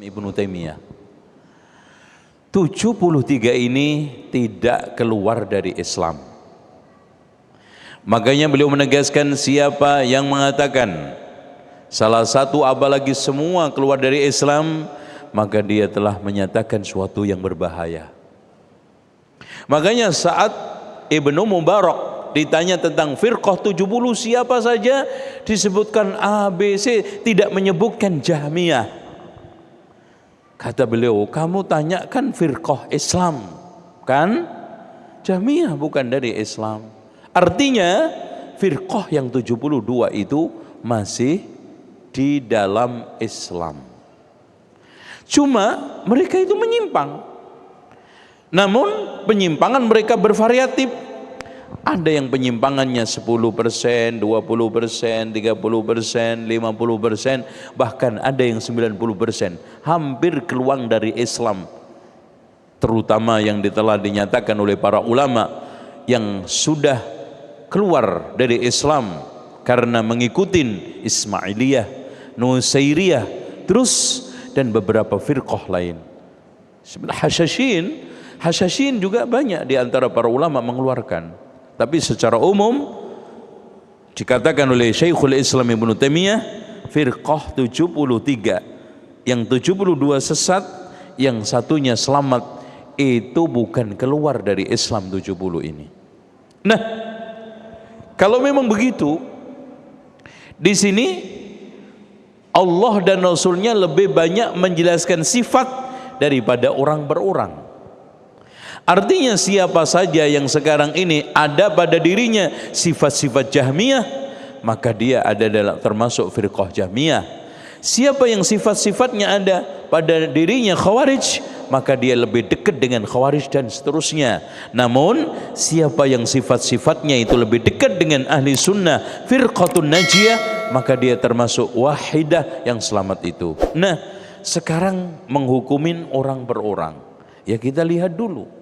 Ibnu Taimiyah. 73 ini tidak keluar dari Islam. Makanya beliau menegaskan, siapa yang mengatakan salah satu apalagi semua keluar dari Islam, maka dia telah menyatakan suatu yang berbahaya. Makanya saat Ibnu Mubarak ditanya tentang firqah 70 siapa saja, disebutkan A, B, C, tidak menyebutkan Jahmiyah. Kata beliau, kamu tanyakan firqah Islam kan? Jahmiyah bukan dari Islam. Artinya firqah yang 72 itu masih di dalam Islam. Cuma mereka itu menyimpang. Namun penyimpangan mereka bervariatif. Ada yang penyimpangannya 10%, 20%, 30%, 50%, bahkan ada yang 90%. Hampir keluar dari Islam. Terutama yang telah dinyatakan oleh para ulama yang sudah keluar dari Islam karena mengikuti Ismailiyah, Nusairiyah, terus dan beberapa firqah lain. Hasyasyin juga banyak di antara para ulama mengeluarkan. Tapi secara umum dikatakan oleh Syekhul Islam Ibnu Taimiyah, firqah 73, yang 72 sesat, yang satunya selamat, itu bukan keluar dari Islam 70 ini. Nah, kalau memang begitu, di sini Allah dan Rasulnya lebih banyak menjelaskan sifat daripada orang per orang. Artinya siapa saja yang sekarang ini ada pada dirinya sifat-sifat Jahmiyah, maka dia ada dalam termasuk firqah Jahmiyah. Siapa yang sifat-sifatnya ada pada dirinya Khawarij, maka dia lebih dekat dengan Khawarij dan seterusnya. Namun siapa yang sifat-sifatnya itu lebih dekat dengan ahli sunnah firqatun najiyah, maka dia termasuk wahidah yang selamat itu. Nah, sekarang menghukumin orang per orang, ya kita lihat dulu.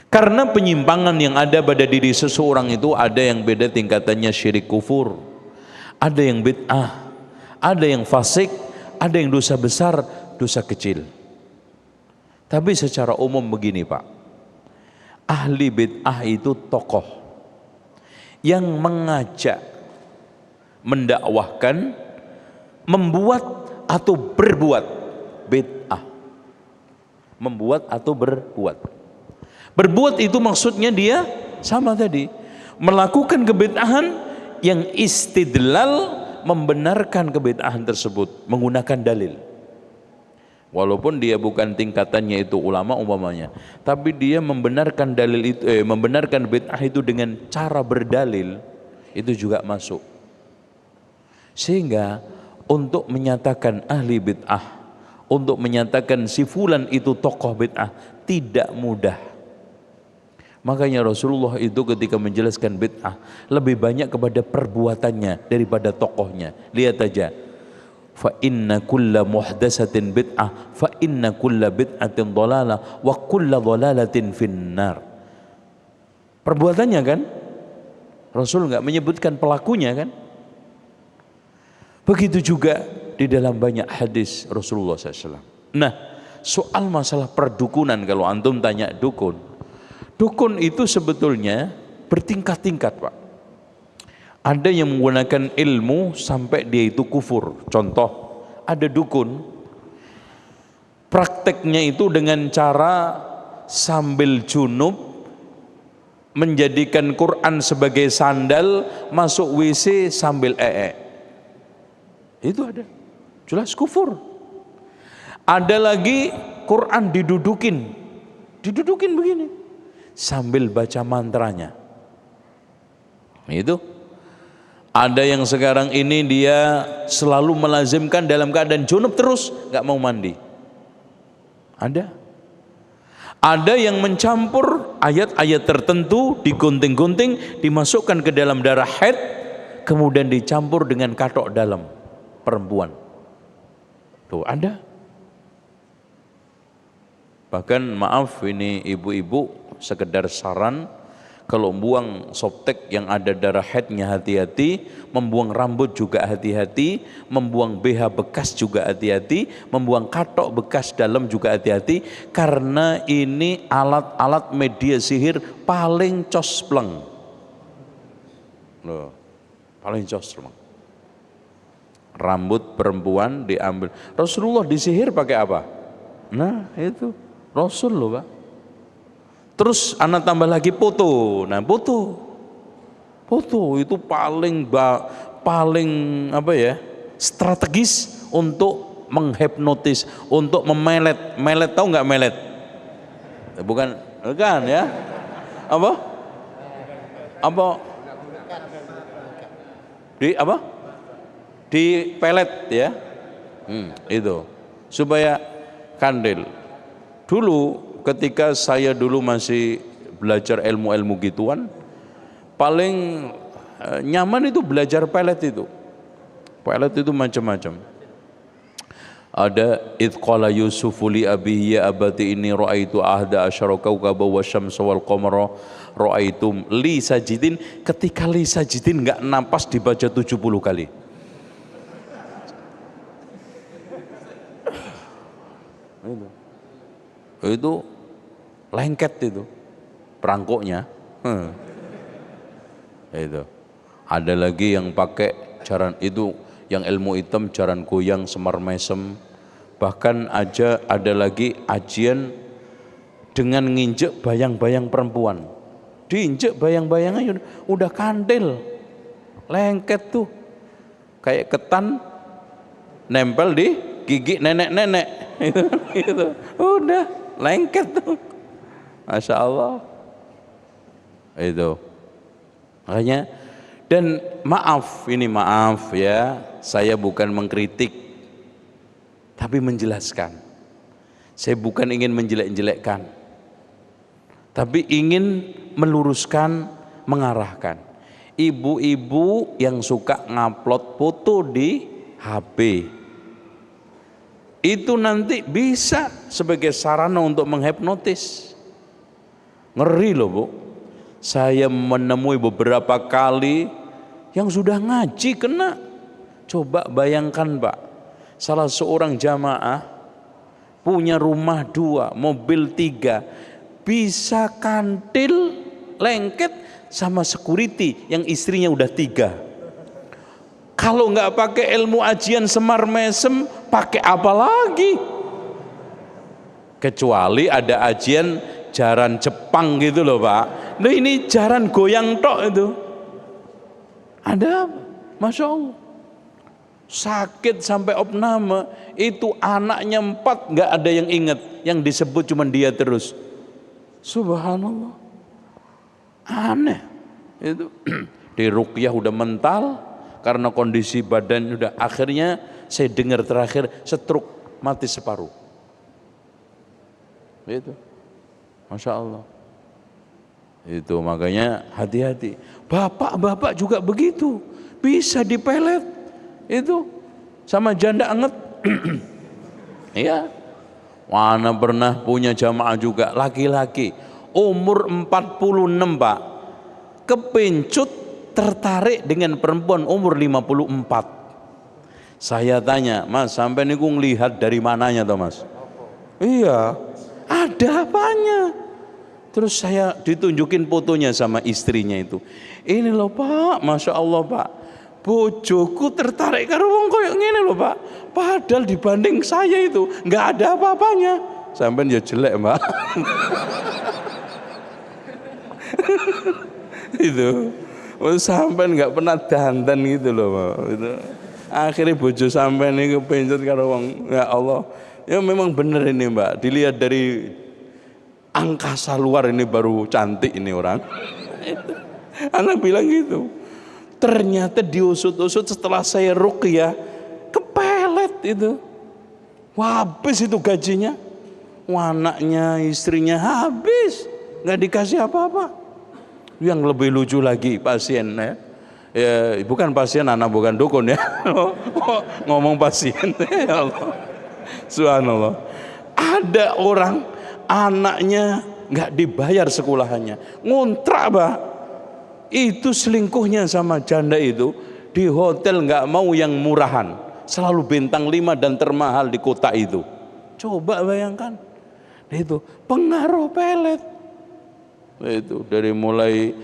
Karena penyimpangan yang ada pada diri seseorang itu ada yang beda tingkatannya, syirik kufur, ada yang bid'ah, ada yang fasik, ada yang dosa besar, dosa kecil. Tapi secara umum begini Pak, ahli bid'ah itu tokoh yang mengajak, mendakwahkan, membuat atau berbuat bid'ah. Membuat atau berbuat. Berbuat itu maksudnya dia sama tadi, melakukan kebid'ahan yang istidlal membenarkan kebid'ahan tersebut menggunakan dalil. Walaupun dia bukan tingkatannya itu ulama umpamanya, tapi dia membenarkan dalil itu, membenarkan bid'ah itu dengan cara berdalil, itu juga masuk. Sehingga untuk menyatakan ahli bid'ah, untuk menyatakan si fulan itu tokoh bid'ah tidak mudah. Makanya Rasulullah itu ketika menjelaskan bid'ah lebih banyak kepada perbuatannya daripada tokohnya. Lihat aja, fa inna kulla muhdatsatin bid'ah fa inna kulla bid'atin dhalalah wa kulla dhalalatin finnar. Perbuatannya kan, Rasul enggak menyebutkan pelakunya kan. Begitu juga di dalam banyak hadis Rasulullah SAW. Nah, soal masalah perdukunan, kalau antum tanya dukun, dukun itu sebetulnya bertingkat-tingkat Pak. Ada yang menggunakan ilmu sampai dia itu kufur. Contoh, ada dukun prakteknya itu dengan cara sambil junub menjadikan Quran sebagai sandal, masuk WC sambil itu ada, jelas kufur. Ada lagi Quran didudukin begini sambil baca mantranya. Itu ada yang sekarang ini dia selalu melazimkan dalam keadaan junub terus, nggak mau mandi. Ada yang mencampur ayat-ayat tertentu, digunting-gunting, dimasukkan ke dalam darah haid, kemudian dicampur dengan katok dalam perempuan. Tuh ada. Bahkan maaf ini ibu-ibu, sekedar saran, Kalau buang softtek yang ada darah haidnya hati-hati, membuang rambut juga hati-hati, membuang BH bekas juga hati-hati, membuang katok bekas dalam juga hati-hati, karena ini alat-alat media sihir paling cospleng. Loh, paling cospleng. Rambut perempuan diambil. Rasulullah disihir pakai apa? Nah, itu Rasul loh, Pak. Terus anak tambah lagi foto. Nah, foto itu paling apa ya? Strategis untuk menghipnotis, untuk memelet. Melet, tahu nggak melet? Bukan ya? Apa? Di pelet ya. Itu supaya kandil. Dulu ketika saya dulu masih belajar ilmu-ilmu gituan, paling nyaman itu belajar pelet itu. Pelet itu macam-macam. Ada idqala Yusufu li abihi ya abati inni ra'aitu ahda asyara kawkaba wasyamsa wal qamara ra'aitum li sajidin. Ketika li sajidin enggak napas dibaca 70 kali. Itu lengket itu perangkoknya. Itu ada lagi yang pakai jaran itu, yang ilmu hitam, jaran goyang, semar mesem, bahkan ada lagi ajian dengan nginjek bayang-bayang perempuan, diinjek bayang-bayangnya udah kandil, lengket tuh kayak ketan nempel di gigi nenek-nenek itu udah lengket tuh, Masya Allah. Itu makanya, dan maaf ya, saya bukan mengkritik tapi menjelaskan. Saya bukan ingin menjelek-jelekkan, tapi ingin meluruskan, mengarahkan. Ibu-ibu yang suka ngupload foto di HP itu nanti bisa sebagai sarana untuk menghipnotis. Ngeri loh, Bu. Saya menemui beberapa kali yang sudah ngaji kena. Coba bayangkan, Pak, salah seorang jamaah punya rumah 2, mobil 3, bisa kantil lengket sama security yang istrinya udah 3. Kalau nggak pakai ilmu ajian semar mesem, pakai apa lagi? Kecuali ada ajian jaran Jepang gitu loh, Pak. Nah, ini jaran goyang tok itu. Ada, Masya Allah. Sakit sampai opname, itu anaknya 4 nggak ada yang ingat, yang disebut cuma dia terus. Subhanallah, aneh itu. Di ruqyah udah mental karena kondisi badan udah, akhirnya saya dengar terakhir stroke, mati separuh. Itu, Masya Allah. Itu makanya hati-hati. Bapak-bapak juga begitu, bisa dipelet itu sama janda anget. Iya. Mana pernah punya jamaah juga laki-laki umur 46, Pak, kepencut tertarik dengan perempuan umur 54. Saya tanya, Mas, sampai niku ngelihat dari mananya toh, Mas? Iya, ada apanya? Terus saya ditunjukin fotonya sama istrinya itu. Ini loh, Pak, Masya Allah, Pak, bojoku tertarik karo wong koyo ngene loh, Pak. Padahal dibanding saya itu nggak ada apa-apanya. Sampean ya jelek, Mbak. Itu sampean nggak pernah dandan gitu loh, Pak. Itu akhirnya bojo sampean ini kepencut karo wong. Ya Allah, ya memang bener ini, Mbak. Dilihat dari angkasa luar ini baru cantik ini orang. Anak bilang gitu. Ternyata diusut-usut setelah saya ruqyah, kepelet itu. Wah, habis itu gajinya. Anaknya, istrinya habis, nggak dikasih apa-apa. Yang lebih lucu lagi pasien ya, bukan pasien, anak bukan dukun ya. Ngomong pasien. Ya Allah. Subhanallah. Ada orang anaknya nggak dibayar sekolahannya, ngontrak Pak. Itu selingkuhnya sama janda itu di hotel, nggak mau yang murahan, selalu bintang 5 dan termahal di kota itu. Coba bayangkan, itu pengaruh pelet. Itu dari mulai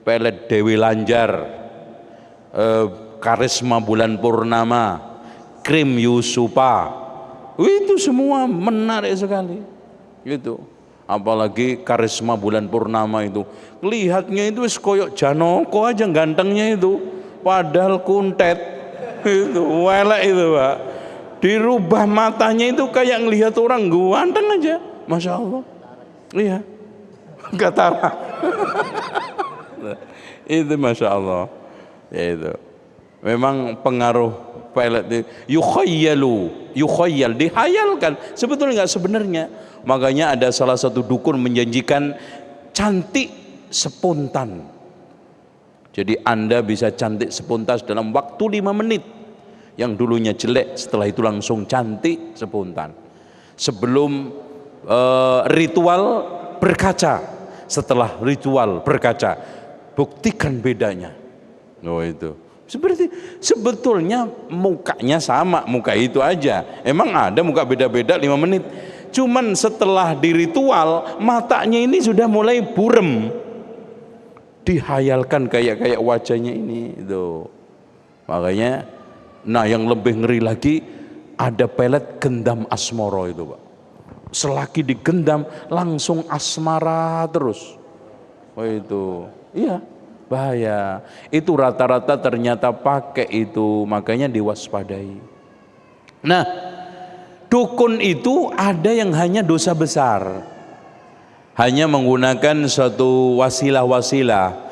pelet Dewi Lanjar, karisma bulan purnama, krim Yusupa, itu semua menarik sekali. Gitu. Apalagi karisma bulan purnama itu, lihatnya itu koyok Janoko aja gantengnya itu, padahal kuntet itu, welek itu Pak. Dirubah matanya itu kayak ngelihat orang ganteng aja, masya Allah. Iya. Katarak. Itu masya Allah. Itu memang pengaruh pelet. Yukhayyal, dihayalkan, sebetulnya nggak sebenarnya. Makanya ada salah satu dukun menjanjikan cantik spontan. Jadi Anda bisa cantik spontan dalam waktu 5 menit. Yang dulunya jelek, setelah itu langsung cantik spontan. Sebelum ritual berkaca, setelah ritual berkaca, buktikan bedanya. Oh itu. Seperti sebetulnya mukanya sama, muka itu aja. Emang ada muka beda-beda 5 menit. Cuman setelah di ritual, matanya ini sudah mulai burem. Dihayalkan kayak wajahnya ini itu. Makanya nah yang lebih ngeri lagi, ada pelet gendam asmara itu Pak. Selagi digendam langsung asmara terus. Oh itu. Iya, bahaya. Itu rata-rata ternyata pakai itu, makanya diwaspadai. Nah, dukun itu ada yang hanya dosa besar, hanya menggunakan suatu wasilah-wasilah.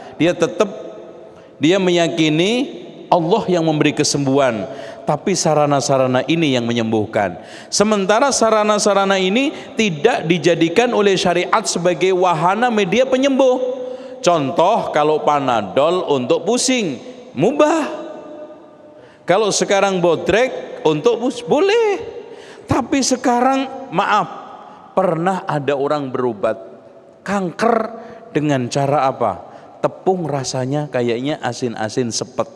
Dia meyakini Allah yang memberi kesembuhan, tapi sarana-sarana ini yang menyembuhkan. Sementara sarana-sarana ini tidak dijadikan oleh syariat sebagai wahana media penyembuh. Contoh, kalau Panadol untuk pusing mubah, kalau sekarang Bodrek untuk boleh. Tapi sekarang maaf, pernah ada orang berobat kanker dengan cara apa? Tepung rasanya kayaknya asin-asin sepet.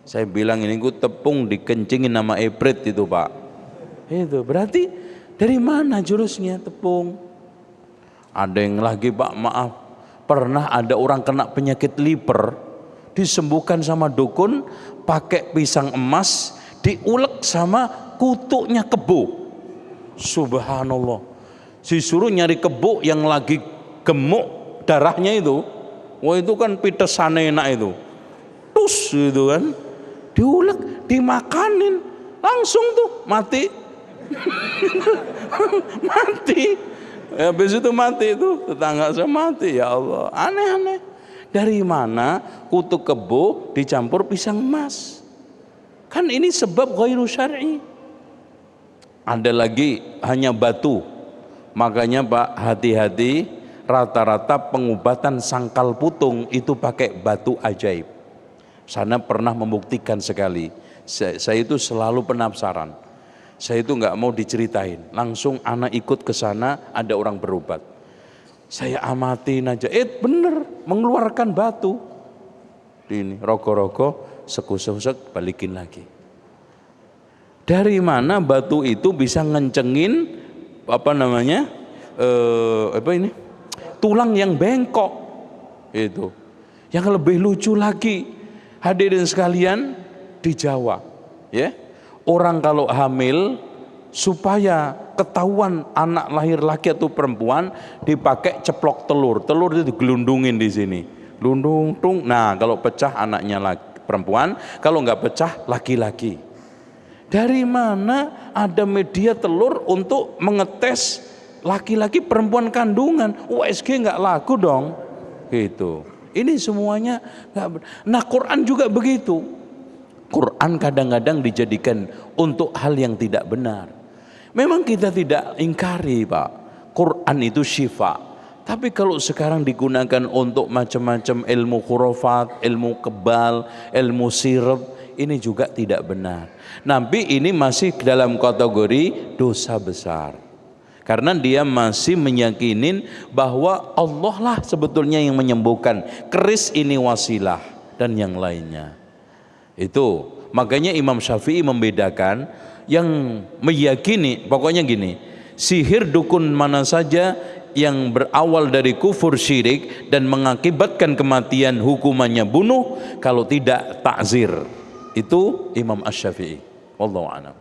Saya bilang ini gue tepung dikencingin nama ebret itu Pak. Itu berarti dari mana jurusnya tepung? Ada yang lagi Pak, maaf, pernah ada orang kena penyakit liver, disembuhkan sama dukun pakai pisang emas diulek sama kutuknya kebo. Subhanallah. Disuruh nyari kebo yang lagi gemuk darahnya itu. Wah itu kan pitesan enak itu. Tus gitu kan. Diulek, dimakanin, langsung tuh mati. Mati. Habis itu mati itu, tetangga saya mati, ya Allah. Aneh-aneh. Dari mana kutu kebo dicampur pisang emas? Kan ini sebab ghairu syar'i. Ada lagi hanya batu. Makanya Pak, hati-hati, rata-rata pengobatan sangkal putung itu pakai batu ajaib. Sana pernah membuktikan sekali. Saya itu selalu penasaran. Saya itu nggak mau diceritain. Langsung anak ikut ke sana, ada orang berobat. Saya amatin aja. Bener, mengeluarkan batu. Ini rokok-rokok, sekusuk-sek, balikin lagi. Dari mana batu itu bisa ngencengin tulang yang bengkok itu. Yang lebih lucu lagi, hadirin sekalian, di Jawa, ya, orang kalau hamil supaya ketahuan anak lahir laki atau perempuan dipakai ceplok telur. Telur itu gelundungin di sini, lundung tung. Nah, kalau pecah anaknya perempuan, kalau nggak pecah laki-laki. Dari mana ada media telur untuk mengetes laki-laki perempuan kandungan? USG nggak laku dong, gitu. Ini semuanya nggak. Nah, Quran juga begitu. Quran kadang-kadang dijadikan untuk hal yang tidak benar. Memang kita tidak ingkari Pak, Quran itu syifa. Tapi kalau sekarang digunakan untuk macam-macam ilmu khurafat, ilmu kebal, ilmu sirab, ini juga tidak benar. Nabi ini masih dalam kategori dosa besar. karena dia masih meyakinin bahwa Allah lah sebetulnya yang menyembuhkan, keris ini wasilah dan yang lainnya. Itu makanya Imam Syafi'i membedakan yang meyakini, pokoknya gini, sihir dukun mana saja yang berawal dari kufur syirik dan mengakibatkan kematian hukumannya bunuh, kalau tidak takzir. Itu Imam Asy-Syafi'i. Wallahu a'lam.